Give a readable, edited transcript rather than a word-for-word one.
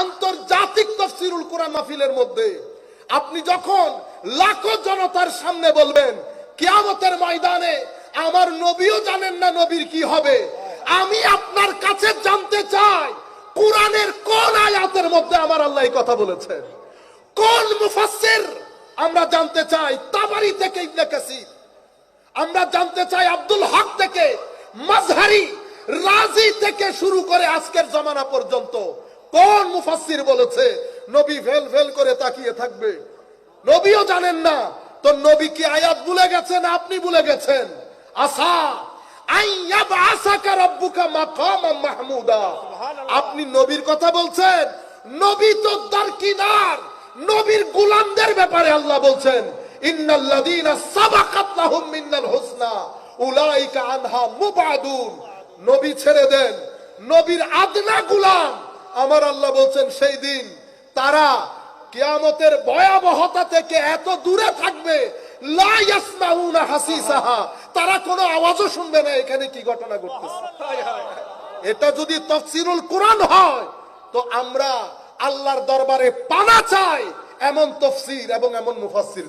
আন্তর্জাতিক তাফসীরুল কোরআন মাহফিলের মধ্যে আপনি যখন লাখো জনতার সামনে বলবেন কিয়ামতের ময়দানে আমার নবীও জানেন না নবীর কি হবে, আমি আপনার কাছে জানতে চাই কোরআনের কোন আয়াতের মধ্যে আমার আল্লাহ এই কথা বলেছেন, কোন মুফাসসির? আমরা জানতে চাই তাবারি থেকে ইবনে কাসির, আমরা জানতে চাই আব্দুল হক থেকে মাজহারি, রাজি থেকে শুরু করে আজকের জামানা পর্যন্ত কোন মুফাসসির বলেছে নবী ফেল ফেল করে তাকিয়ে থাকবে? নবীও জানেন না তো নবী কি আয়াত ভুলে গেছেন? আপনি ভুলে গেছেন? আসা আইয়াবআসাকা রাব্বুকা মাকামাম মাহমুদা, আপনি নবীর কথা বলছেন। নবী তো দারকিনার, নবীর গোলামদের ব্যাপারে আল্লাহ বলছেন ইন্নাল্লাযীনা সাবাকাত লাহুম মিনাল হুসনা উলাইকা আনহা মুবাদুন। নবী ছেড়ে দেন, নবীর আদনা গোলাম আমার আল্লাহ বলছেন সেই দিন তারা কিয়ামতের ভয়াবহতা থেকে এত দূরে থাকবে, লা ইয়াসমাউনা হাসিসাহা, তারা কোনো আওয়াজও শুনবে না এখানে কি ঘটনা ঘটতেছে। এটা যদি তাফসীরুল কোরআন হয় তো আমরা আল্লাহর দরবারে পানা চাই এমন তাফসীর এবং এমন মুফাসসির।